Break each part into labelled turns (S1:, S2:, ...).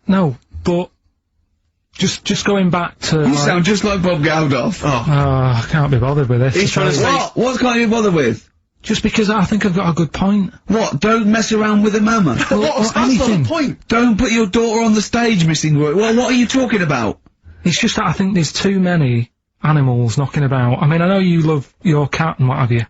S1: No, but just going back to.
S2: You sound just like Bob Geldof.
S1: Oh, I can't be bothered with this.
S3: He's trying to say.
S2: What can't you be bothered with?
S1: Just because I think I've got a good point.
S2: What? Don't mess around with a mama.
S3: That's not the point.
S2: Don't put your daughter on the stage, missing work. Well, what are you talking about?
S1: It's just that I think there's too many animals knocking about. I mean, I know you love your cat and what have you.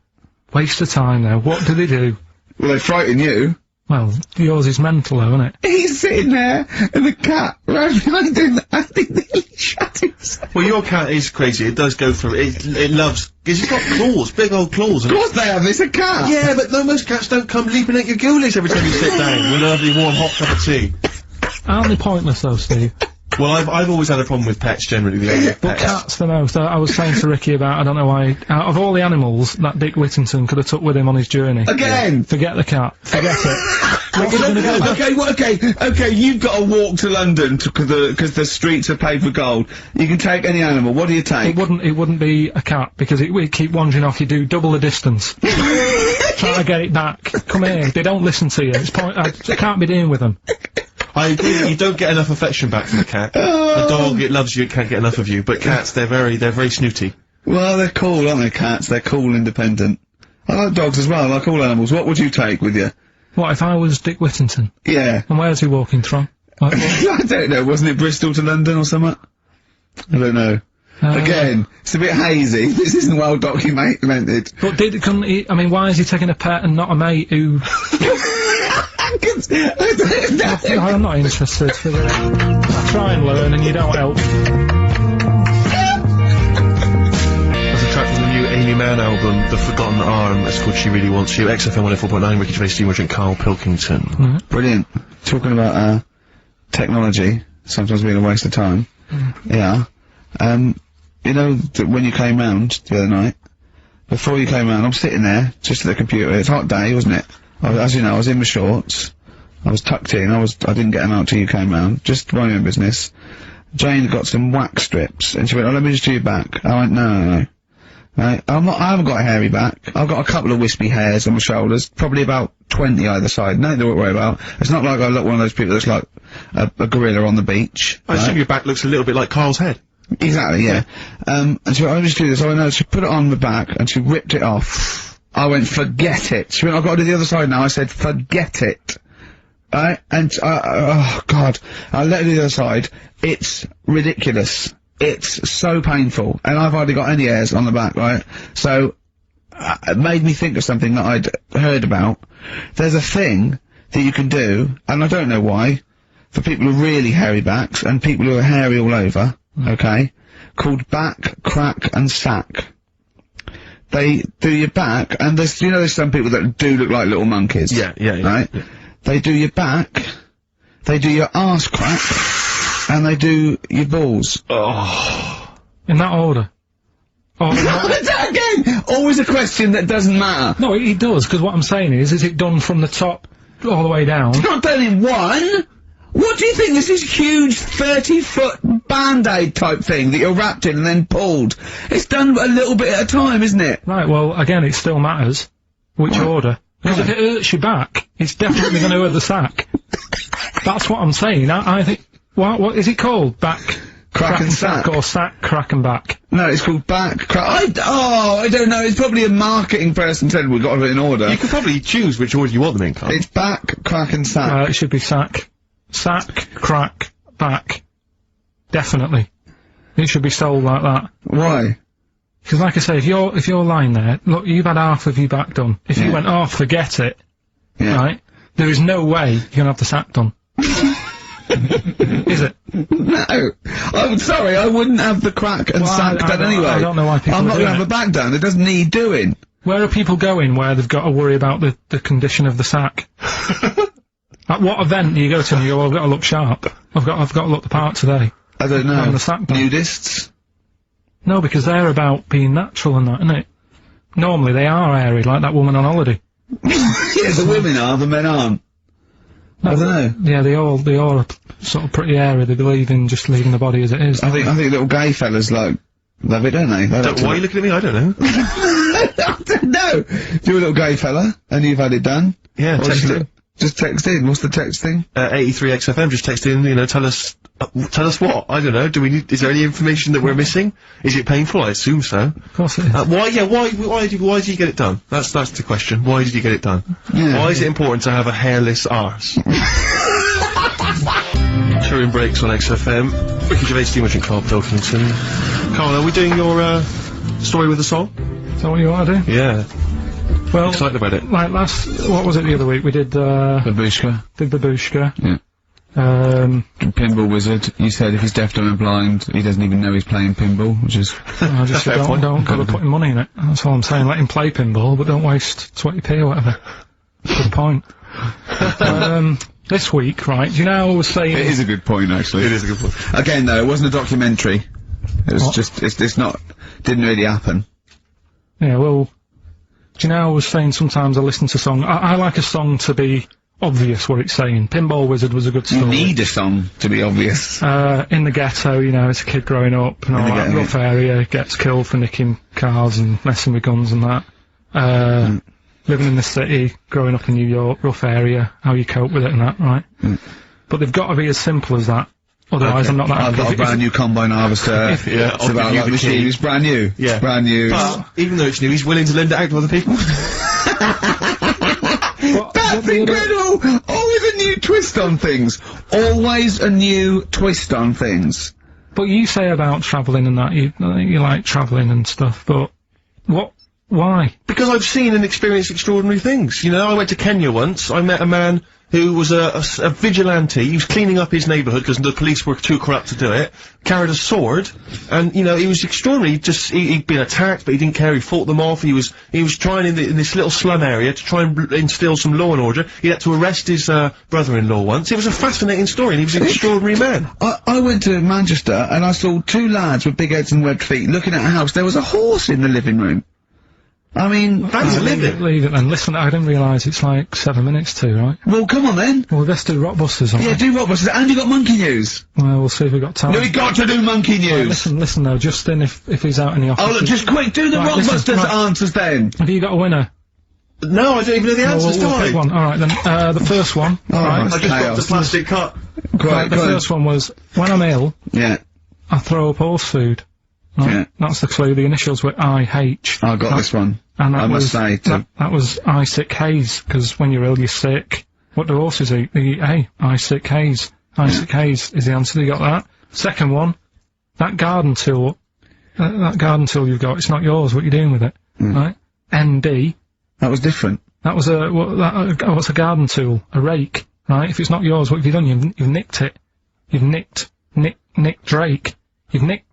S1: Waste of time, though. What do they do?
S2: Well, they frighten you.
S1: Well, yours is mental, though, isn't it?
S2: He's sitting there, and the cat right behind him, I think nearly shut himself.
S3: Well, your cat is crazy. It does go through. It loves. Because it's got claws, big old claws.
S2: Of course they have. It's a cat.
S3: Yeah, but no, most cats don't come leaping at your ghoulies every time you sit down with a lovely warm hot cup of tea.
S1: Aren't they pointless, though, Steve?
S3: Well, I've always had a problem with pets generally.
S1: But cats the most. I was saying to Ricky about, I don't know why, out of all the animals that Dick Whittington could have took with him on his journey.
S2: Again!
S1: Forget the cat. Forget it. What's he gonna do?
S2: Okay, you've got to walk to London because the streets are paved with gold. You can take any animal. What do you take?
S1: It wouldn't be a cat, because it would keep wandering off. You do double the distance. Try to get it back. Come here. They don't listen to you. I can't be dealing with them.
S3: I agree, you don't get enough affection back from a cat. A dog, it loves you, it can't get enough of you, but cats, they're very snooty.
S2: Well, they're cool, aren't they, cats? They're cool, independent. I like dogs as well, I like all animals. What would you take with you?
S1: What, if I was Dick Whittington?
S2: Yeah.
S1: And where's he walking from? Like,
S2: I don't know, wasn't it Bristol to London or something? I don't know. Again, it's a bit hazy, this isn't well documented.
S1: But couldn't he, I mean, why is he taking a pet and not a mate who... I'm not interested. I try and learn and you don't help.
S3: There's a track from the new Amy Mann album, The Forgotten Arm. It's called She Really Wants You. XFM 104.9, Ricky Gervais, Steve and Karl Pilkington.
S2: Brilliant. Talking about technology, sometimes being a waste of time. Yeah. You know, when you came round the other night, before you came round, I'm sitting there, just at the computer. It's a hot day, wasn't it? As you know, I was in my shorts. I was tucked in. I didn't get them out till you came round. Just my own business. Jane got some wax strips, and she went, "Oh, let me just do your back." I went, "No. Right? I haven't got a hairy back. I've got a couple of wispy hairs on my shoulders, probably about 20 either side. Nothing to worry about. It's not like I look one of those people that's like a gorilla on the beach."
S3: I assume your back looks a little bit like Carl's head.
S2: Exactly, yeah. And she went, "I'll just do this." I went, "No." She put it on the back, and she ripped it off. I went, "Forget it." She went, "I've got to do the other side now." I said, "Forget it." Right? And, oh god. I let her do the other side. It's ridiculous. It's so painful. And I've hardly got any hairs on the back, right? So, it made me think of something that I'd heard about. There's a thing that you can do, and I don't know why, for people with really hairy backs, and people who are hairy all over, okay, called back, crack, and sack. They do your back, and there's some people that do look like little monkeys.
S3: Yeah.
S2: Right? Yeah. They do your back, they do your arse crack, and they do your balls.
S3: Oh.
S1: In that order. Oh,
S2: again! Always a question that doesn't matter.
S1: No, it does, because what I'm saying is it done from the top all the way down?
S2: It's not done in one! What do you think? This is huge 30-foot Band-Aid type thing that you're wrapped in and then pulled. It's done a little bit at a time, isn't it?
S1: Right, well, again, it still matters. Which order? Because if it hurts your back, it's definitely going to hurt the sack. That's what I'm saying. I think... What is it called? Back...
S2: Crack and sack.
S1: Or sack, crack and back?
S2: No, it's called back, crack... I don't know. It's probably a marketing person said we've got to have it in order.
S3: You can probably choose which order you want them in, Carl.
S2: It's back, crack and sack.
S1: It should be sack. Sack, crack, back. Definitely. It should be sold like that.
S2: Why?
S1: Because like I say, if you're lying there, look, you've had half of your back done. If you went, "Oh, forget it," right? There is no way you're gonna have the sack done. Is it?
S2: No. I'm sorry, I wouldn't have the crack and sack done anyway.
S1: I don't know why people
S2: I'm not gonna have the back done. It doesn't need doing.
S1: Where are people going where they've got to worry about the condition of the sack? At what event do you go to and you go, "I've got to look sharp. I've got to look the part today"?
S2: I don't know.
S1: The sack done.
S2: Nudists? No,
S1: because they're about being natural and that, isn't it? Normally they are hairy, like that woman on holiday.
S2: Yeah, the women are, the men aren't. No, I don't know.
S1: Yeah, they all are sort of pretty hairy. They believe in just leaving the body as it is.
S2: I think little gay fellas love it, don't they?
S3: Why are you looking at me? I don't know.
S2: I don't know. You're a little gay fella, and you've had it done.
S3: Yeah,
S2: Just text in. What's the text thing?
S3: 83XFM, just text in, tell us what? I don't know, is there any information that we're missing? Is it painful? I assume so.
S1: Of course it is.
S3: Why did you get it done? That's the question. Why did you get it done?
S2: Yeah.
S3: Why is it important to have a hairless arse? Touring breaks on XFM. Ricky Gervais, Steve and Karl Pilkington. Karl, are we doing your, story with a song?
S1: Is that what you want to do?
S3: Yeah.
S1: Well,
S3: Excited about it.
S1: like what was it the other week? We did,
S2: Babushka.
S1: Babushka.
S2: Yeah. Pinball Wizard. You said if he's deaf, dumb and blind, he doesn't even know he's playing pinball, which is...
S1: I just said, don't go putting money in it. That's all I'm saying. Let him play pinball, but don't waste 20p or whatever. Good point. This week, right, do you know I was saying...
S2: It is a good point, actually.
S3: It is a good point.
S2: Again, though, it wasn't a documentary. It was just, it's not, didn't really happen.
S1: Yeah, well, do you know I was saying sometimes I listen to song, I like a song to be obvious what it's saying. Pinball Wizard was a good story.
S2: You need a song to be obvious.
S1: In the ghetto, as a kid growing up and all that rough area, gets killed for nicking cars and messing with guns and that. Living in the city, growing up in New York, rough area, how you cope with it and that, right? But they've got to be as simple as that. Otherwise, I'm not that
S2: I've got a brand new combine harvester.
S3: It's about like machine.
S2: It's brand new.
S3: Yeah.
S2: It's brand new.
S3: But, even though it's new, he's willing to lend it out to other people.
S2: That's incredible! Always a new twist on things. Always a new twist on things.
S1: But you say about travelling and that, you like travelling and stuff, but why?
S3: Because I've seen and experienced extraordinary things. I went to Kenya once, I met a man who was a vigilante. He was cleaning up his neighbourhood because the police were too corrupt to do it, carried a sword, and, he was extraordinary. He'd been attacked, but he didn't care, he fought them off. He was trying in this little slum area to try and instill some law and order. He had to arrest his, brother-in-law once. It was a fascinating story, and he was an extraordinary man.
S2: I went to Manchester, and I saw two lads with big heads and webbed feet looking at a house. There was a horse in the living room. I mean,
S3: that's living.
S1: Leave it then. Listen, I didn't realise it's like 7 minutes to, right?
S2: Well, come on then.
S1: Well, let's do Rockbusters,
S2: Yeah, do Rockbusters, and you got Monkey News.
S1: Well, we'll see if we've got time.
S2: No, we got to do Monkey News.
S1: Right, listen though, Justin, if he's out in the office...
S2: Oh, look, just quick, do the Rockbusters answers then.
S1: Have you got a winner?
S3: No, I don't even know the answers, do I?
S1: Pick one. Alright then, the first one.
S2: Right,
S3: I just got the plastic cut.
S1: Right, the first one was, when I'm ill, I throw up horse food. Right?
S2: Yeah.
S1: That's the clue. The initials were IH.
S2: I got this one.
S1: And that
S2: I must say,
S1: that was I sick haze, because when you're ill, you're sick. What do horses eat? They eat hay. I sick haze. I sick haze is the answer. You got that? Second one, that garden tool you've got, it's not yours. What you doing with it? Right? ND.
S2: That was different.
S1: That was what's a garden tool? A rake. Right? If it's not yours, what have you done? You've nicked it. You've nicked Drake. You've nicked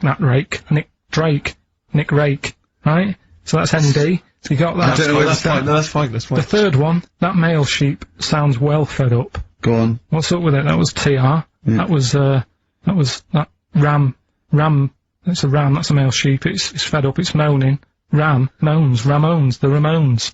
S1: that rake. Nick Drake. Nick Rake. Right? So that's ND. So you got that.
S3: That's fine. No, that's fine. That's fine.
S1: The third one, that male sheep sounds well fed up.
S2: Go on.
S1: What's up with it? That was TR.
S2: Yeah.
S1: That was that ram. That's a ram. That's a male sheep. It's fed up. It's moaning. Moans. Ramones. The Ramones.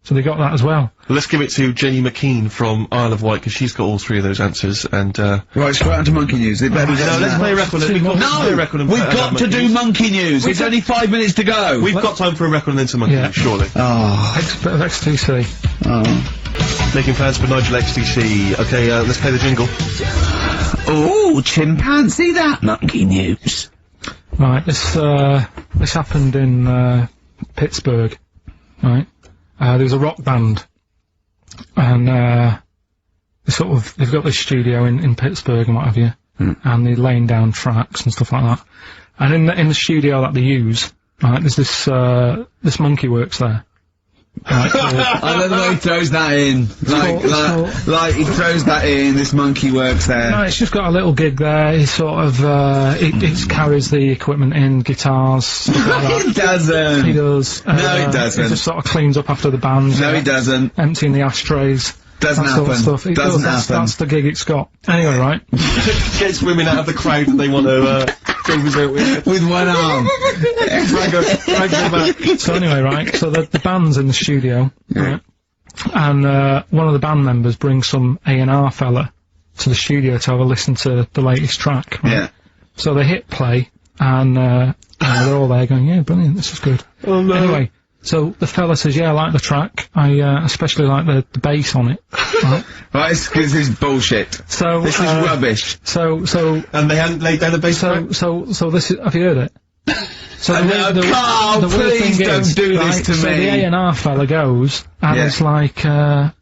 S1: So they got that as well.
S3: Let's give it to Jenny McKean from Isle of Wight, because she's got all three of those answers, and,
S2: Right, straight on to Monkey News. It better be
S3: no, let's play a record. We've
S2: got to do Monkey News. It's only 5 minutes to go.
S3: We've got time for a record and then some Monkey News, surely.
S2: Oh.
S1: Bit of XTC.
S2: Oh.
S3: Making plans for Nigel XTC. Okay, let's play the jingle.
S2: Oh, chimpanzee that Monkey News.
S1: Right, this happened in, Pittsburgh. Right? There was a rock band, and they've got this studio in Pittsburgh and what have you, and they're laying down tracks and stuff like that. And in the studio that they use, right, there's this monkey works there. Right,
S2: I love the way he throws that in. Like he throws that in, this monkey works there.
S1: No, it's just got a little gig there. He sort of, it carries the equipment in, guitars, stuff like that.
S2: He doesn't.
S1: He does.
S2: No, he doesn't.
S1: He just sort of cleans up after the band.
S2: No, he doesn't.
S1: Emptying the ashtrays.
S2: Doesn't happen.
S1: Sort of stuff. It
S2: Doesn't
S1: does,
S2: happen.
S1: That's the gig it's got. Anyway, right.
S3: Gets women out of the crowd that they want to,
S2: with one arm.
S3: drag them back.
S1: So anyway, right, so the band's in the studio, right, and one of the band members brings some A&R fella to the studio to have a listen to the latest track, right?
S2: Yeah.
S1: So they hit play, and they're all there going, yeah, brilliant, this is good.
S3: Oh no.
S1: Anyway, So the fella says, yeah, I like the track. I especially like the bass on it. Right?
S2: Right, this is bullshit.
S1: So
S2: This is rubbish.
S1: So
S3: And they hadn't laid down a bass track?
S1: so this is. Have you heard it? So
S2: Carl,
S1: the weird
S2: please
S1: thing
S2: don't
S1: is,
S2: do
S1: right,
S2: this to
S1: so
S2: me.
S1: the A&R fella goes, and
S2: Yeah.
S1: it's like, the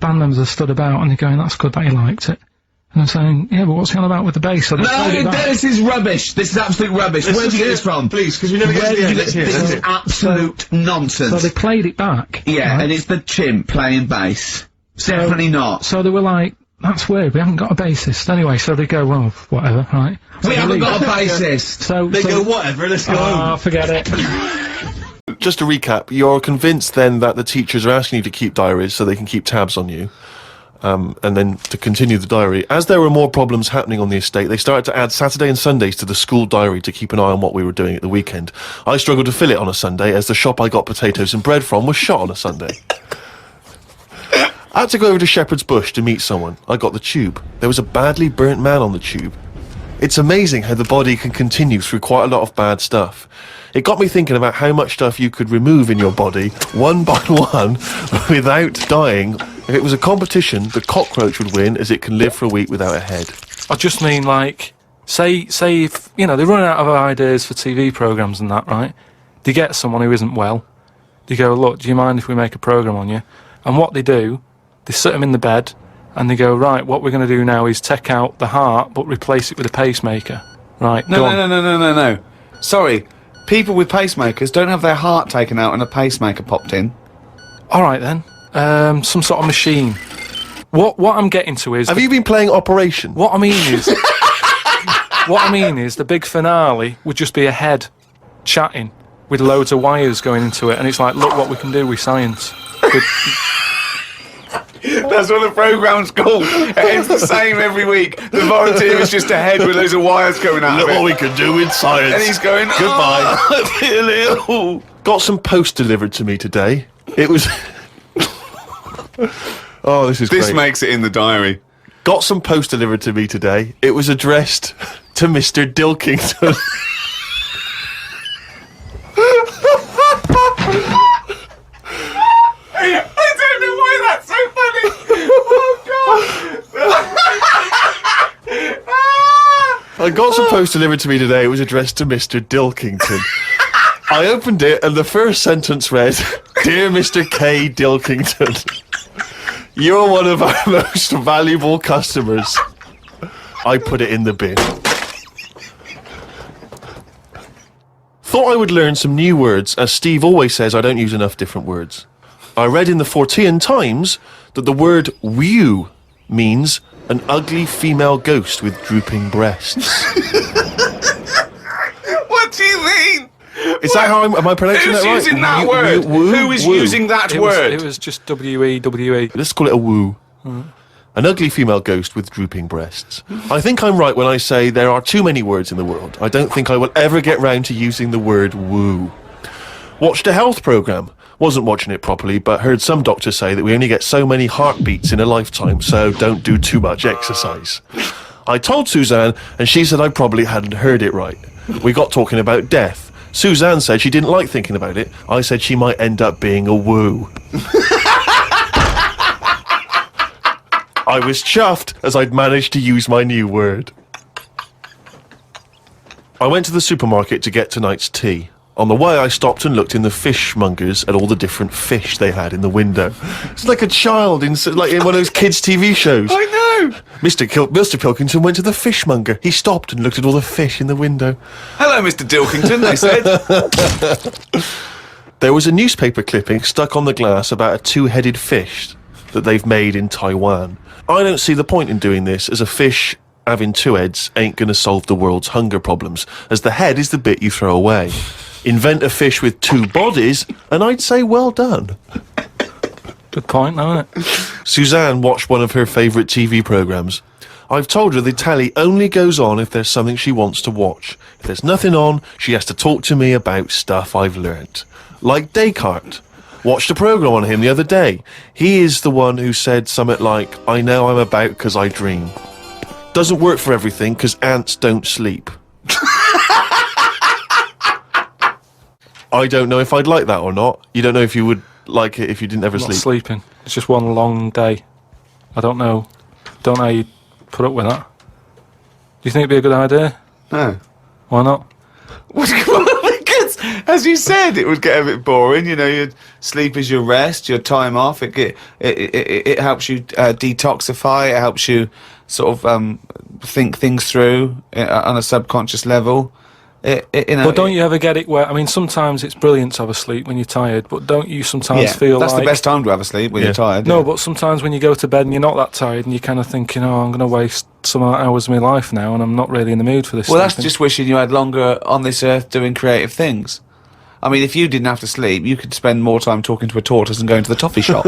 S1: band members are stood about, and they're going, that's good that he liked it. And I'm saying, yeah, but what's he on about with the bass? So they played it
S2: No,
S1: back.
S2: this is rubbish. This is absolute rubbish. Where did you get this from?
S3: Please, because we never get
S2: Where
S3: to the
S2: did
S3: end.
S2: you
S3: Let's
S2: get
S3: hear it.
S2: this? Is absolute nonsense.
S1: So they played it back.
S2: Yeah,
S1: right?
S2: and it's the chimp playing bass. Definitely not.
S1: So they were like, that's weird, we haven't got a bassist. Anyway, so they go, well, whatever, right? So
S2: We
S1: they
S2: haven't
S1: leave.
S2: got a bassist.
S1: So,
S3: They
S1: so
S3: go, whatever, let's go home.
S1: oh, forget it.
S4: Just to recap, you're convinced then that the teachers are asking you to keep diaries so they can keep tabs on you, and then to continue the diary. As there were more problems happening on the estate, they started to add Saturday and Sundays to the school diary to keep an eye on what we were doing at the weekend. I struggled to fill it on a Sunday, as the shop I got potatoes and bread from was shut on a Sunday. I had to go over to Shepherd's Bush to meet someone. I got the tube. There was a badly burnt man on the tube. It's amazing how the body can continue through quite a lot of bad stuff. It got me thinking about how much stuff you could remove in your body, one by one, without dying. If it was a competition, the cockroach would win, as it can live for a week without a head.
S1: I just mean, like, say if, you know, they run out of ideas for TV programmes and that, right? They get someone who isn't well. They go, look, do you mind if we make a programme on you? And what they do, they sit them in the bed, and they go, right, what we're going to do now is take out the heart, but replace it with a pacemaker. Right, go on.
S2: No. Sorry. People with pacemakers don't have their heart taken out and a pacemaker popped in.
S1: All right, then. Some sort of machine. What I'm getting to is...
S4: Have you been playing Operation?
S1: What I mean is... what I mean is the big finale would just be a head chatting with loads of wires going into it, and it's like, look what we can do with science.
S2: That's what the programme's called. It's the same every week. The volunteer is just a head with loads of wires coming out
S4: Look
S2: of it.
S4: what we can do with science.
S2: And he's going,
S4: Goodbye.
S2: "Oh, I feel ill."
S4: Got some post delivered to me today. It was... oh, this is
S2: This
S4: great.
S2: makes it in the diary.
S4: Got some post delivered to me today. It was addressed to Mr. Dilkington.
S2: I don't know why that's so funny. Oh, God.
S4: I got some post delivered to me today. It was addressed to Mr. Dilkington. I opened it and the first sentence read, Dear Mr. K. Dilkington, you're one of our most valuable customers. I put it in the bin. Thought I would learn some new words, as Steve always says I don't use enough different words. I read in the Fortean Times that the word whew means an ugly female ghost with drooping breasts.
S2: What do you mean?
S4: Is that how am I pronouncing
S2: Who's
S4: that right?
S2: using that
S4: Woo-
S2: word?
S4: woo-
S2: Who is
S4: woo.
S2: using that word?
S1: It was just W-E-W-E.
S4: Let's call it a woo. An ugly female ghost with drooping breasts. I think I'm right when I say there are too many words in the world. I don't think I will ever get round to using the word woo. Watched a health programme. Wasn't watching it properly, but heard some doctors say that we only get so many heartbeats in a lifetime, so don't do too much exercise. I told Suzanne, and she said I probably hadn't heard it right. We got talking about death. Suzanne said she didn't like thinking about it. I said she might end up being a woo. I was chuffed as I'd managed to use my new word. I went to the supermarket to get tonight's tea. On the way, I stopped and looked in the fishmongers at all the different fish they had in the window. It's like a child in one of those kids' TV shows.
S2: I know.
S4: Mr. Pilkington went to the fishmonger. He stopped and looked at all the fish in the window.
S2: Hello, Mr. Dilkington, they said.
S4: There was a newspaper clipping stuck on the glass about a two-headed fish that they've made in Taiwan. I don't see the point in doing this, as a fish having two heads ain't going to solve the world's hunger problems, as the head is the bit you throw away. Invent a fish with two bodies, and I'd say well done.
S1: Good point, isn't it?
S4: Suzanne watched one of her favourite TV programmes. I've told her the telly only goes on if there's something she wants to watch. If there's nothing on, she has to talk to me about stuff I've learnt. Like Descartes. Watched a programme on him the other day. He is the one who said something like, I know I'm about 'cause I dream. Doesn't work for everything, 'cause ants don't sleep. I don't know if I'd like that or not. You don't know if you would like it if you didn't ever
S1: Not
S4: sleep.
S1: sleeping. It's just one long day. I don't know. Don't know how you put up with that. Do you think it'd be a good idea?
S2: No.
S1: Why not?
S2: Because, as you said, it would get a bit boring. You know, your sleep is your rest, your time off. It helps you detoxify. It helps you sort of think things through on a subconscious level. You know,
S1: But don't you ever get it where, I mean, sometimes it's brilliant to have a sleep when you're tired, but don't you sometimes feel
S2: that's
S1: like...
S2: the best time to have a sleep when you're tired.
S1: No,
S2: yeah.
S1: but sometimes when you go to bed and you're not that tired and you're kind of thinking, oh, I'm going to waste some hours of my life now and I'm not really in the mood for this.
S2: Well, that's
S1: sleeping.
S2: just wishing you had longer on this earth doing creative things. I mean, if you didn't have to sleep, you could spend more time talking to a tortoise and going to the toffee shop.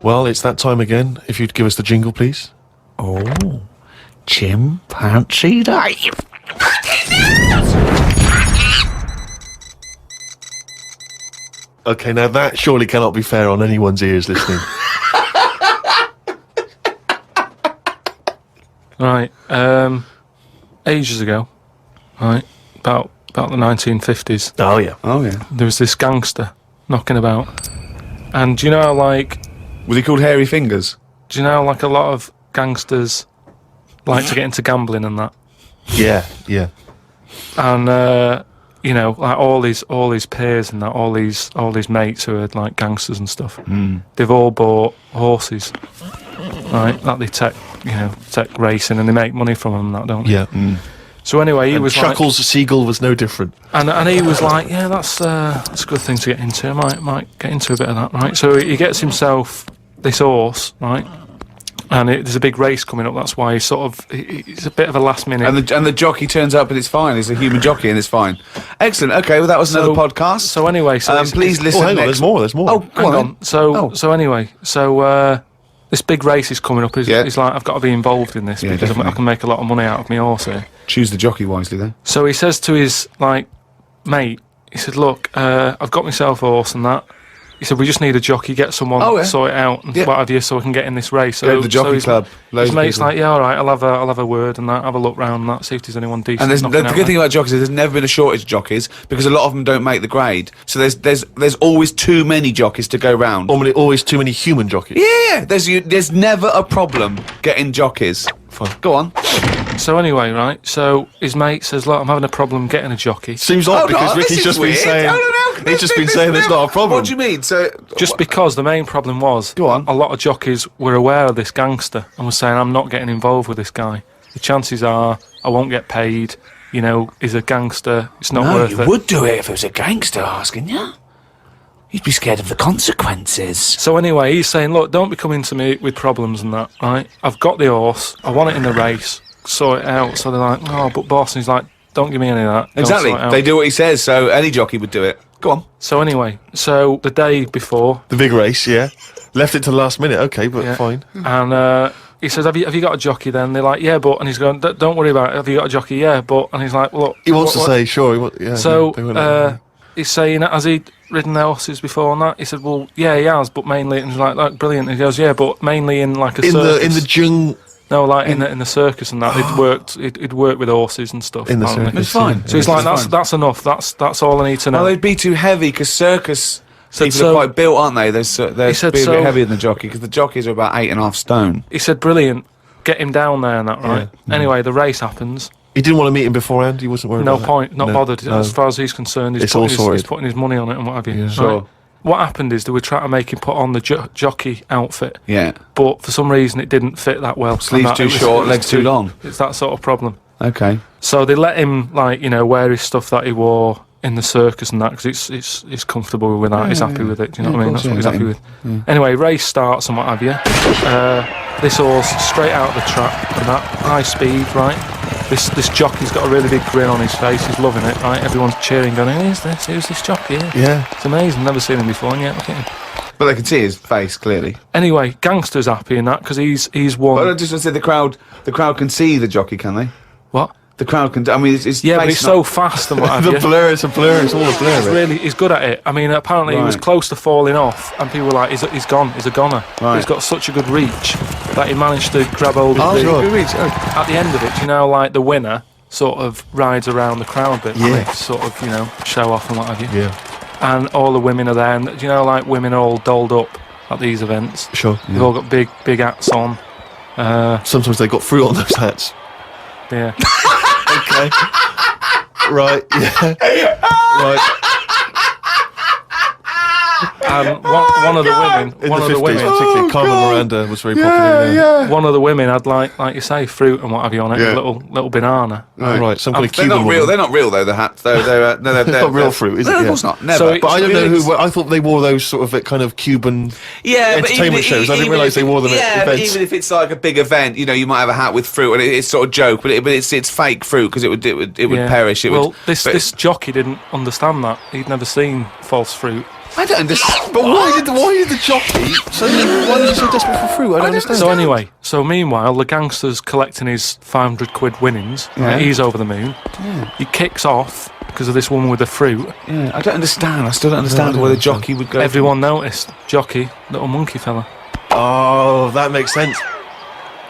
S4: Well, it's that time again. If you'd give us the jingle, please.
S2: Oh, chimpanzee life.
S4: Okay, now that surely cannot be fair on anyone's ears listening.
S1: Right, ages ago, right, about the 1950s,
S4: Oh, yeah.
S2: Oh, yeah.
S1: there was this gangster knocking about. And do you know how, like,
S2: Was he called Hairy Fingers?
S1: do you know how, like, a lot of gangsters like to get into gambling and that?
S4: Yeah, yeah.
S1: And you know, like all his peers and that, all these mates who are like gangsters and stuff, they've all bought horses, right? That they take racing and they make money from them and that, don't they?
S4: Yeah.
S1: So anyway, he
S4: And
S1: was
S4: Chuckles the Seagull was no different.
S1: like, and he was like, yeah, that's a good thing to get into. I might get into a bit of that, right? So he gets himself this horse, right? And there's a big race coming up. That's why he's a bit of a last minute.
S2: And the jockey turns up and it's fine. He's a human jockey and it's fine. Excellent. Okay, well, that was another podcast.
S1: So anyway,
S2: please listen.
S4: Oh, hang on,
S2: next.
S4: there's more, there's more.
S2: Oh,
S1: Hang
S2: go
S1: on. So anyway, this big race is coming up. He's like, I've got to be involved in this because
S2: definitely.
S1: I can make a lot of money out of my horse here.
S2: Choose the jockey wisely, then.
S1: So he says to his mate, he said, look, I've got myself a horse and that. He said, we just need a jockey, get someone to sort it out and what have you, so we can get in this race. So
S2: Go to the jockey club. Loads
S1: His
S2: of
S1: mate's
S2: people.
S1: like, yeah, all right, I'll have a word and that, have a look round and that, see if there's anyone decent.
S2: And the
S1: knocking out
S2: good
S1: there.
S2: thing about jockeys is there's never been a shortage of jockeys because a lot of them don't make the grade. So there's always too many jockeys to go round.
S4: Always too many human jockeys.
S2: Yeah, there's never a problem getting jockeys.
S4: Fine.
S2: Go on.
S1: So anyway, right, so his mate says, look, I'm having a problem getting a jockey.
S4: Seems odd
S2: Oh,
S4: because
S2: no, this
S4: Ricky's
S2: is
S4: just been
S2: weird.
S4: saying...
S2: No.
S4: He's just been saying there's not a problem.
S2: What do you mean? So
S1: Just because the main problem was,
S2: Go on.
S1: a lot of jockeys were aware of this gangster and were saying, I'm not getting involved with this guy. The chances are I won't get paid, you know, he's a gangster, it's not worth it.
S2: would do it if it was a gangster asking you. You'd be scared of the consequences.
S1: So anyway, he's saying, look, don't be coming to me with problems and that, right? I've got the horse, I want it in the race, sort it out. So they're like, oh, but boss, and he's like, don't give me any of that. Go
S2: Exactly.
S1: sort it out.
S2: They do what he says, so any jockey would do it. Go on.
S1: So anyway, so the day before,
S4: The big race, yeah. Left it to the last minute, okay, but
S1: yeah,
S4: fine.
S1: and he says, have you got a jockey then? They're like, yeah, but, and he's going, don't worry about it, have you got a jockey? Yeah, but, and he's like, look.
S4: He wants to say, sure, yeah.
S1: So,
S4: they won't.
S1: he's saying, has he ridden their horses before and that? He said, well, yeah, he has, but mainly, and he's like brilliant. And he goes, yeah, but mainly in like a circus.
S4: in the jung...
S1: No, like in the circus and that. He'd worked with horses and stuff.
S4: In the
S1: apparently.
S4: circus.
S2: It's fine.
S1: So he's like,
S2: It's fine.
S1: that's enough. That's all I need to know.
S2: Well, they'd be too heavy because circus people
S1: so-
S2: are quite built, aren't they? They're
S1: said
S2: a bit
S1: so-
S2: heavier than the jockey because the jockeys are about 8.5 stone.
S1: He said, brilliant. Get him down there and that, right? Anyway, the race happens.
S4: He didn't want to meet him beforehand, he wasn't worried
S1: No
S4: about that?
S1: point, not bothered.
S4: no.
S1: As far as he's concerned,
S4: It's all
S1: he's
S4: sorted.
S1: putting his money on it and what have you. Right?
S2: Sure.
S1: What happened is they were trying to make him put on the jockey outfit,
S2: Yeah.
S1: but for some reason it didn't fit that well.
S2: Sleeves
S1: And that-
S2: too
S1: it was-
S2: short,
S1: it was
S2: legs too long.
S1: It's that sort of problem.
S2: Okay.
S1: So they let him, like, you know, wear his stuff that he wore in the circus and that because it's comfortable with that. He's happy with it. Do you know what I mean?
S2: of
S1: That's what
S2: course,
S1: he's happy with. Anyway, race starts and what have you. This horse straight out the track and that high speed, right? This jockey's got a really big grin on his face. He's loving it, right? Everyone's cheering, going, "Who's this? Who's this jockey?"
S4: Yeah.
S1: It's amazing. Never seen him before, and yet look at him.
S2: But they can see his face clearly.
S1: Anyway, gangster's happy in that because he's won.
S2: But I just want to say the crowd can see the jockey, can they?
S1: What?
S2: The crowd can. I mean, it's
S1: Yeah, but
S2: face
S1: he's so fast and what have
S4: The
S1: you.
S4: blur, it's a blur, it's all a blur.
S1: He's
S4: mate.
S1: he's good at it. I mean, apparently he was
S2: Right.
S1: close to falling off, and people were like, he's gone, he's a goner. But
S2: Right.
S1: he's got such a good reach that he managed to grab hold of
S2: Oh,
S1: the...
S2: good reach. Oh.
S1: At the end of it, you know, like the winner sort of rides around the crowd bit, doesn't
S4: Yeah.
S1: he? Sort of, you know, show off and what have you.
S4: Yeah.
S1: And all the women are there, and you know, like women are all dolled up at these events.
S4: Sure.
S1: They've all got big hats on.
S4: Sometimes they got fruit on those hats.
S1: Yeah.
S4: Okay. Right. Yeah. Right.
S1: One of the women,
S4: In
S1: one
S4: the
S1: of the
S4: 50s,
S1: women,
S4: particularly, Carmen Miranda was very popular. Yeah.
S1: one of the women had like you say, fruit and what have you on it,
S4: Yeah.
S1: a little banana.
S4: Right. Some kind of
S2: They're
S4: Cuban
S2: not real.
S4: woman.
S2: They're not real though. The hats. They're
S4: Not real fruit, is it?
S2: No, of
S4: Yeah.
S2: course not. Never.
S1: So
S4: But I don't know
S2: Really,
S4: who. I thought they wore those sort of kind of Cuban entertainment shows. I didn't realise they wore them at
S2: but
S4: events.
S2: even if it's like a big event, you know, you might have a hat with fruit, and it's sort of joke, but it's fake fruit because it would
S1: Yeah.
S2: perish.
S1: Well,
S2: but
S1: this jockey didn't understand that. He'd never seen false fruit.
S2: I don't understand.
S4: But why did the jockey suddenly? Why was he so desperate for fruit? I don't understand.
S1: So anyway, meanwhile, the gangster's collecting his 500 quid winnings.
S2: Yeah.
S1: Right, he's over the moon. He kicks off because of this woman with the fruit.
S2: Yeah, I don't understand. I still don't understand why the jockey would go.
S1: Everyone noticed. Jockey, little monkey fella.
S4: Oh, that makes sense.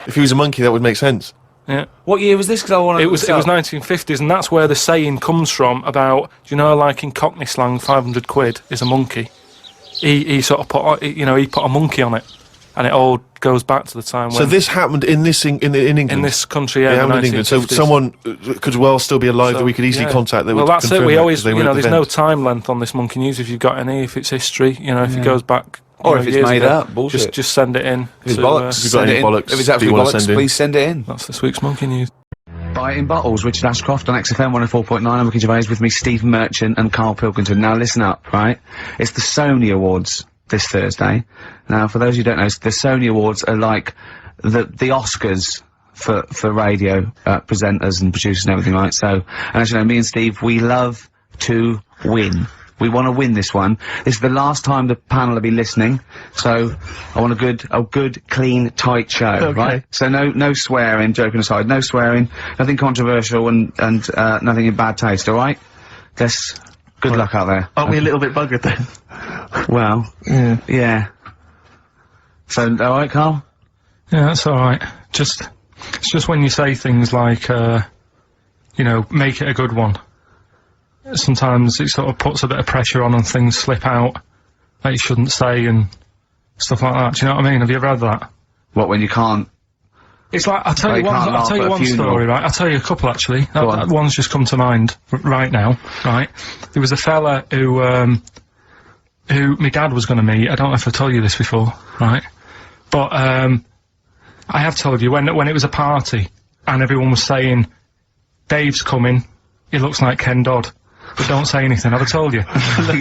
S4: If he was a monkey, that would make sense.
S1: Yeah.
S2: What year was this? Because I want to.
S1: It was 1950s, and that's where the saying comes from about, do you know, like in Cockney slang, 500 quid is a monkey. He sort of put, you know, he put a monkey on it, and it all goes back to the time when.
S4: So this happened in England.
S1: in this country, yeah,
S4: It
S1: in the
S4: happened in England. So
S1: 1950s.
S4: someone could well still be alive that we could easily
S1: yeah.
S4: contact. That
S1: Well,
S4: would
S1: that's it.
S4: confirm
S1: We
S4: that,
S1: always,
S4: 'cause they
S1: you
S4: were
S1: know,
S4: at the
S1: there's no
S4: event.
S1: time length on this monkey news. If you've got any, if it's history, you know, if it goes back, you
S2: Or
S1: know,
S2: if it's
S1: years
S2: made
S1: ago,
S2: up, bullshit.
S1: just send it in.
S2: If it's
S1: to,
S2: bollocks,
S4: If you've got
S2: send
S4: any
S2: it in.
S4: bollocks
S2: If it's
S4: that
S2: absolute
S4: you wanna
S2: bollocks,
S4: send in.
S2: please send it in.
S1: That's this week's monkey news.
S2: Buy it in bottles, Richard Ashcroft on XFM 104.9. I'm Ricky Gervais with me, Steve Merchant and Karl Pilkington. Now listen up, right? It's the Sony Awards this Thursday. Now, for those who don't know, the Sony Awards are like the Oscars for radio presenters and producers and everything, right? So, and as you know, me and Steve, we love to win. We want to win this one. This is the last time the panel will be listening, so I want a good, clean, tight show,
S4: Okay.
S2: right? So no swearing, joking aside, no swearing, nothing controversial and nothing in bad taste, alright? Good luck out there.
S4: Aren't we a little bit buggered then?
S2: Well, yeah. So, alright, Karl?
S1: Yeah, that's all right. It's just when you say things like, you know, make it a good one. Sometimes it sort of puts a bit of pressure on and things slip out that you shouldn't say and stuff like that. Do you know what I mean? Have you ever had that?
S2: What, when you can't?
S1: It's like, I'll tell
S2: Like
S1: you
S2: you can't laugh at a
S1: one
S2: funeral.
S1: story, right? I'll tell you a couple, actually.
S2: Go on.
S1: That one's just come to mind right now, right? There was a fella who my dad was going to meet. I don't know if I told you this before, right? But, I have told you, when it was a party, and everyone was saying, Dave's coming, he looks like Ken Dodd. But don't say anything, have I told you?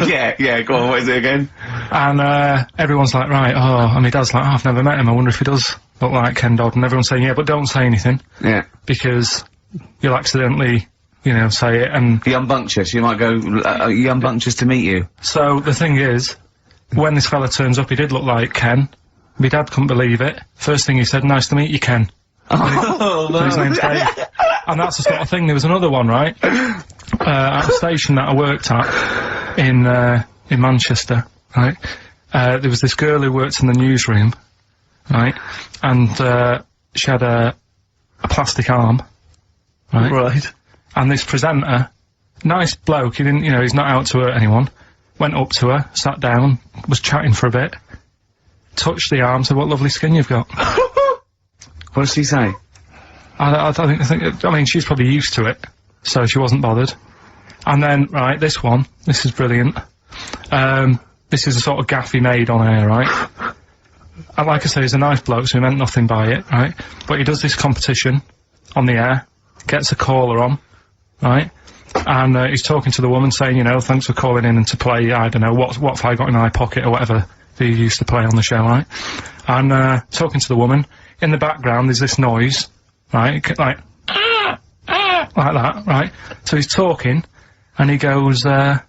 S2: yeah, go on, what is it again?
S1: And everyone's like, right, and my dad's like, oh, I've never met him, I wonder if he does look like Ken Dodd. And everyone's saying, yeah, but don't say anything,
S2: Yeah.
S1: because you'll accidentally, you know, say it. And
S2: The unbunctious, you might go, you unbunctious to meet you.
S1: so the thing is, when this fella turns up, he did look like Ken. My dad couldn't believe it. First thing he said, nice to meet you, Ken.
S2: Oh,
S1: So his name's Dave. And that's the sort of thing. There was another one, right? At a station that I worked at in Manchester, right? There was this girl who worked in the newsroom, right? And she had a plastic arm, right?
S4: Right.
S1: And this presenter, nice bloke, he didn't, you know, he's not out to hurt anyone, went up to her, sat down, was chatting for a bit, touched the arm, said, what lovely skin you've got.
S2: What does she say?
S1: I mean, she's probably used to it, so she wasn't bothered. And then, right, this is brilliant. This is a sort of gaff he made on air, right? And like I say, he's a nice bloke, so he meant nothing by it, right? But he does this competition on the air, gets a caller on, right? And he's talking to the woman saying, you know, thanks for calling in and to play, I don't know, what have I got in my pocket or whatever he used to play on the show, right? And talking to the woman, in the background there's this noise, right? Like that, right? So he's talking, and he goes, have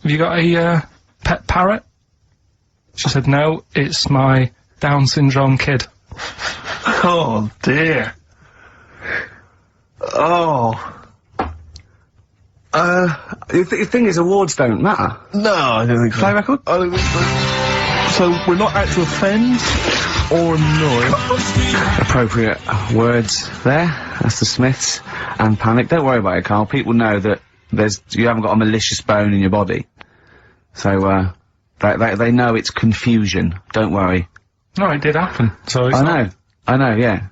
S1: you got a pet parrot? She said, no, it's my Down syndrome kid.
S4: Oh dear.
S2: Oh. The thing is, awards don't matter.
S4: No, I don't think so.
S2: Play record?
S4: I don't think so. So we're not out to offend.
S3: or annoy.
S2: Appropriate words there. That's the Smiths and Panic. Don't worry about it, Carl. People know that you haven't got a malicious bone in your body. So, they know it's confusion. Don't worry.
S1: No, it did happen. So it's
S2: I know, yeah.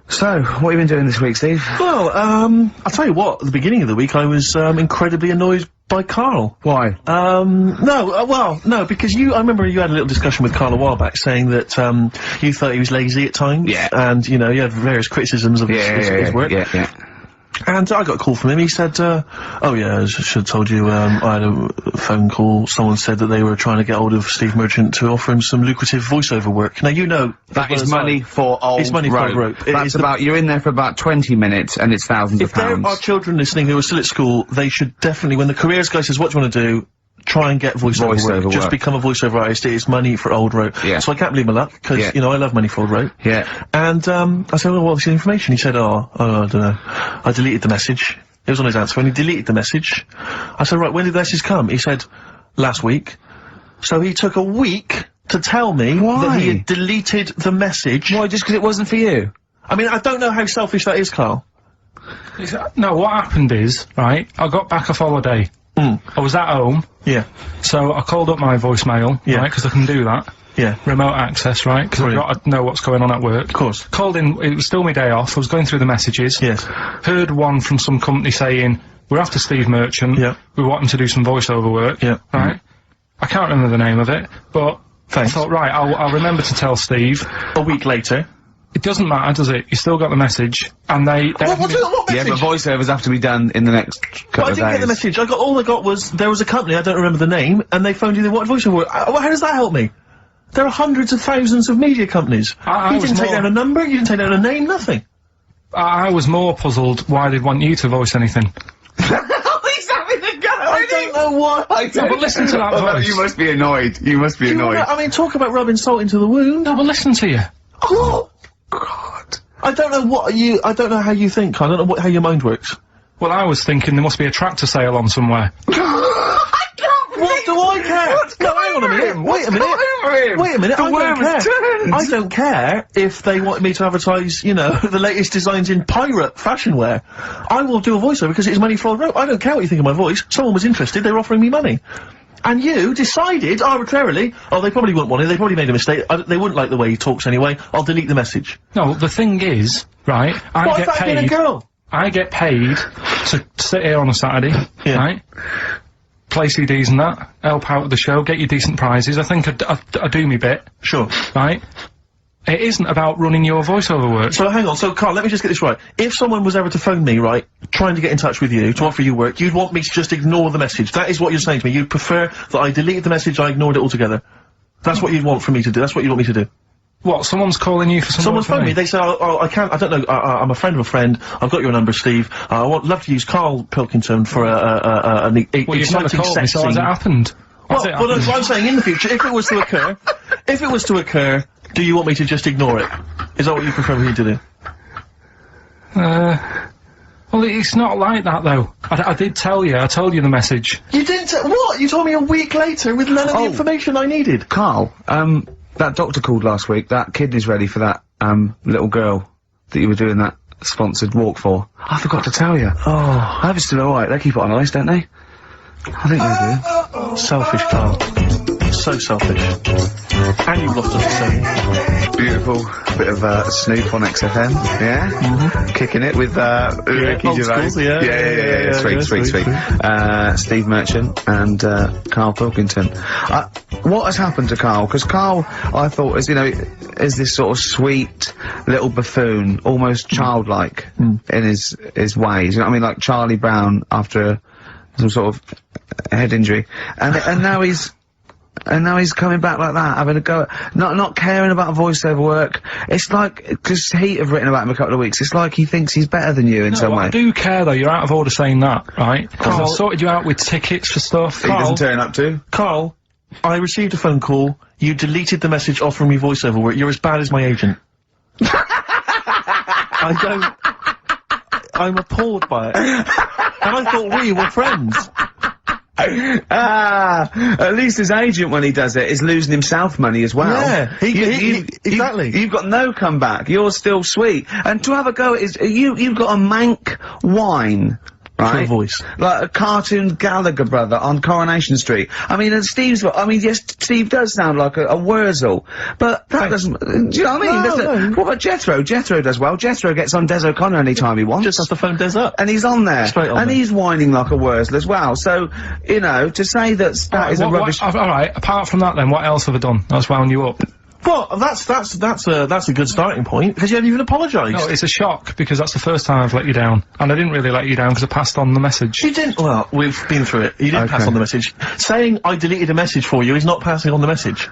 S2: So, what have you been doing this week, Steve?
S3: Well, I'll tell you what, at the beginning of the week I was, incredibly annoyed by Carl.
S2: Why?
S3: No, because I remember you had a little discussion with Carl a while back saying that, you thought he was lazy at times.
S2: Yeah.
S3: And, you know, you had various criticisms of his work.
S2: Yeah.
S3: And I got a call from him. He said, oh yeah, I should have told you, I had a phone call. Someone said that they were trying to get hold of Steve Merchant to offer him some lucrative voiceover work. Now, you know...
S2: That is money for old rope.
S3: It's money for old rope.
S2: That's you're in there for about 20 minutes and it's thousands of pounds.
S3: If there are children listening who are still at school, they should definitely, when the careers guy says, what do you want to do? Try and get voiceover work. Just become a voiceover artist. It's money for old rope.
S2: Yeah.
S3: So I can't believe my luck, because, you know, I love money for old rope.
S2: Yeah.
S3: And, I said, well, what's the information? He said, I don't know. I deleted the message. It was on his answer, and he deleted the message. I said, right, when did the message come? He said, last week. So he took a week to tell me that he had deleted the message.
S2: Why, just because it wasn't for you?
S3: I mean, I don't know how selfish that is, Carl.
S1: No, what happened is, right, I got back off holiday. I was at home.
S3: Yeah.
S1: So I called up my voicemail, right, because I can do that.
S3: Yeah.
S1: Remote access, right, because I've got to know what's going on at work.
S3: Of course.
S1: Called in, it was still my day off, I was going through the messages.
S3: Yes.
S1: Heard one from some company saying, we're after Steve Merchant.
S3: Yeah.
S1: We want him to do some voiceover work.
S3: Yeah.
S1: Right? I can't remember the name of it, but I thought, right, I'll remember to tell Steve.
S3: A week later.
S1: It doesn't matter, does it? You still got the message, and they...
S3: What message?
S2: Yeah, but voiceovers have to be done in the next couple of days.
S3: I didn't get the message. All I got was, there was a company, I don't remember the name, and they phoned you, they wanted voiceover work. How does that help me? There are hundreds of thousands of media companies. You didn't take down a number, you didn't take down a name, nothing.
S1: I was more puzzled why they'd want you to voice anything.
S2: He's having a go!
S3: I don't know what.
S1: No, but listen to that voice.
S2: You must be annoyed. You must be annoyed.
S3: I mean, talk about rubbing salt into the wound.
S1: No, but listen to you.
S3: Oh, God. I don't know how you think. I don't know how your mind works.
S1: Well, I was thinking there must be a tractor sale on somewhere.
S3: What do I care? No, hang on a minute. Wait a minute. Wait a minute. I don't care if they want me to advertise, you know, the latest designs in pirate fashion wear. I will do a voiceover because it's money for old rope. I don't care what you think of my voice. Someone was interested. They were offering me money. And you decided arbitrarily, oh, they probably wouldn't want it. They probably made a mistake. They wouldn't like the way he talks anyway. I'll delete the message.
S1: No, the thing is, right, I get paid.
S3: A girl?
S1: I get paid to sit here on a Saturday, right? Play CDs and that, help out with the show, get you decent prizes. I think I do me bit.
S3: Sure.
S1: Right? It isn't about running your voiceover work.
S3: So hang on, so Carl, let me just get this right. If someone was ever to phone me, right, trying to get in touch with you, to offer you work, you'd want me to just ignore the message. That is what you're saying to me. You'd prefer that I deleted the message, I ignored it altogether. That's what you'd want from me to do. That's what you want me to do.
S1: What, someo's calling you for some
S3: Someone's phoned me, they say, oh, I can't, I don't know, I'm a friend of a friend, I've got your number, Steve, I would love to use Karl Pilkington for an
S1: well, you've never
S3: exciting
S1: called me,
S3: sex
S1: so has
S3: scene.
S1: it happened?
S3: Well, that's what I'm saying, in the future, if it was to occur, do you want me to just ignore it? Is that what you prefer me to do?
S1: Well, it's not like that, though. I did tell you, I told you the message.
S3: You didn't what? You told me a week later with none of the information I needed.
S2: Carl, that doctor called last week, that kidney's ready for that, little girl that you were doing that sponsored walk for. I forgot to tell you. Oh. I hope it's still alright, they keep it on ice, don't they? I think they do.
S3: Selfish, Carl. So selfish. And you've lost us a second.
S2: Beautiful bit of, Snoop on XFM, yeah? Kicking it with, Ricky
S3: old
S2: Gervais.
S3: schools, yeah.
S2: Sweet. Steve Merchant and, Karl Pilkington. What has happened to Karl? Because Karl, I thought, is, you know, is this sort of sweet little buffoon, almost childlike in his ways. You know what I mean? Like Charlie Brown after some sort of head injury. And now he's coming back like that, having a go at, not caring about voiceover work. It's like, because Heat have written about him a couple of weeks, it's like he thinks he's better than you in some way.
S1: I do care though, you're out of order saying that, right? Because I sorted you out with tickets for stuff.
S2: He doesn't turn up to.
S3: Carl, I received a phone call, you deleted the message offering me voiceover work, you're as bad as my agent. I'm appalled by it. And I thought we were friends.
S2: At least his agent, when he does it, is losing himself money as well.
S3: Yeah, exactly.
S2: You've got no comeback. You're still sweet. And to have a go at you've got a mank whine. Right?
S3: Voice.
S2: Like a cartoon Gallagher brother on Coronation Street. I mean, and yes, Steve does sound like a Wurzel, but that doesn't, do you know what I mean? What about Jethro? Jethro does well. Jethro gets on Des O'Connor anytime he wants.
S3: Just has to phone Des up.
S2: And he's on there.
S3: Straight on
S2: and
S3: there.
S2: he's whining like a Wurzel as well. So, you know, to say that is a rubbish...
S1: Alright, apart from that then, what else have I done that's wound you up?
S3: Well, that's a good starting point, because you haven't even apologised.
S1: No, it's a shock, because that's the first time I've let you down. And I didn't really let you down because I passed on the message.
S3: You didn't, well, we've been through it. You didn't pass on the message. Saying I deleted a message for you is not passing on the message.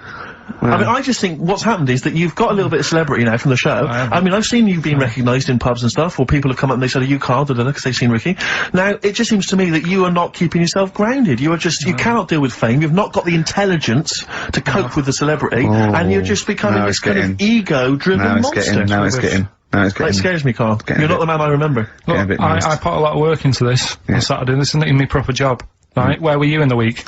S3: I mean, I just think what's happened is that you've got a little bit of celebrity now from the show. I mean, I've seen you being recognised in pubs and stuff, or people have come up and they said, are you Carl, because they've seen Ricky. Now, it just seems to me that you are not keeping yourself grounded. You are just, you cannot deal with fame, you've not got the intelligence to cope with the celebrity, and you're just becoming this kind of ego-driven monster.
S2: Now it's getting.
S3: That scares me, Carl. You're not the man I remember.
S1: Look, I put a lot of work into this on Saturday. This isn't even my proper job, right? Where were you in the week?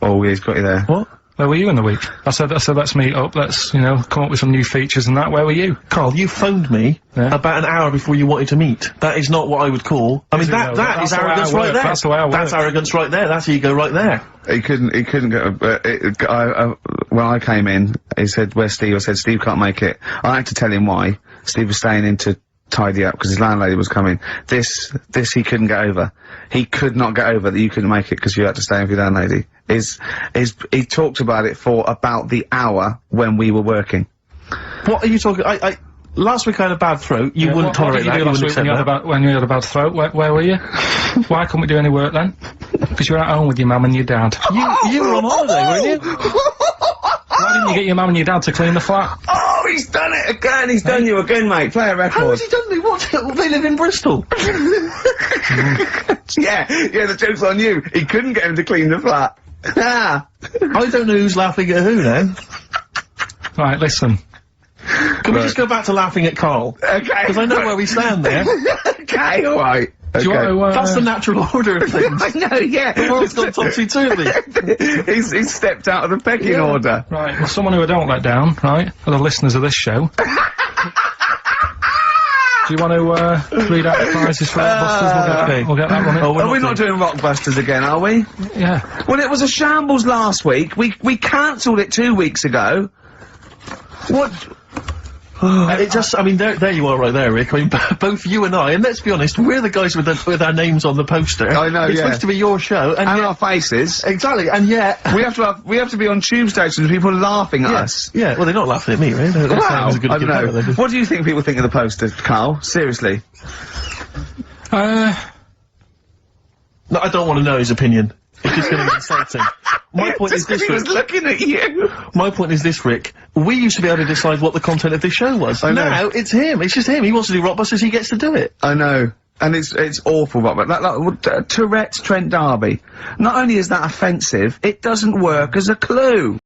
S2: Oh, he's got you there.
S1: What? Where were you in the week? I said, let's meet up, let's, you know, come up with some new features and that. Where were you?
S3: Carl, you phoned me about an hour before you wanted to meet. That is not what I would call... I mean, that is arrogance right there.
S1: That's the way I work.
S3: That's arrogance right there. That's ego right there.
S2: He couldn't go, when I came in, he said, where's Steve? I said, Steve can't make it. I had to tell him why. Steve was staying in to tidy up because his landlady was coming. This he couldn't get over. He could not get over that you couldn't make it because you had to stay with your landlady. He talked about it for about the hour when we were working.
S3: What are you talking? Last week I had a bad throat. You wouldn't tolerate that. You wouldn't accept that.
S1: When you had a bad throat, where were you? Why couldn't we do any work then? Because you were at home with your mum and your dad.
S3: You were on holiday, weren't you?
S1: Why didn't you get your mum and your dad to clean the flat?
S2: Oh, he's done it again! He's done you again, mate. Play a record.
S3: How has he done me? What? They live in Bristol.
S2: Yeah, the joke's on you. He couldn't get him to clean the flat.
S3: I don't know who's laughing at who now.
S1: Right, listen.
S3: Can we just go back to laughing at Carl?
S2: Okay.
S3: Because I know where we stand there.
S2: Okay, alright.
S1: Do you want to,
S3: That's the natural order of things.
S2: I know, yeah.
S3: The world's gone topsy-turvy.
S2: he's stepped out of the pecking order.
S1: Right, well, someone who I don't let down, right, are the listeners of this show. Do you want to, read out the prizes for Rockbusters? We'll get that one in.
S2: Are we not doing Rockbusters again, are we?
S1: Yeah.
S2: Well, it was a shambles last week. We cancelled it 2 weeks ago. What?
S3: I mean, there you are right there, Rick. I mean, both you and I, and let's be honest, we're the guys with our names on the poster.
S2: I know,
S3: It's supposed to be your show, and
S2: our faces.
S3: Exactly, and yet...
S2: we have to be on tube stations with people laughing at us.
S3: Yeah, well, they're not laughing at me, right? They're saying it was a good
S2: I don't know.
S3: idea.
S2: What do you think people think of the poster, Carl? Seriously?
S3: No, I don't want to know his opinion. It's just going to be insulting. My point is this, Rick.
S2: He was looking at you.
S3: My point is this, Rick. We used to be able to decide what the content of this show was.
S2: I know.
S3: Now, it's him. It's just him. He wants to do Rockbusters, he gets to do it.
S2: I know. And it's awful, but Tourette's Trent D'Arby. Not only is that offensive, it doesn't work as a clue.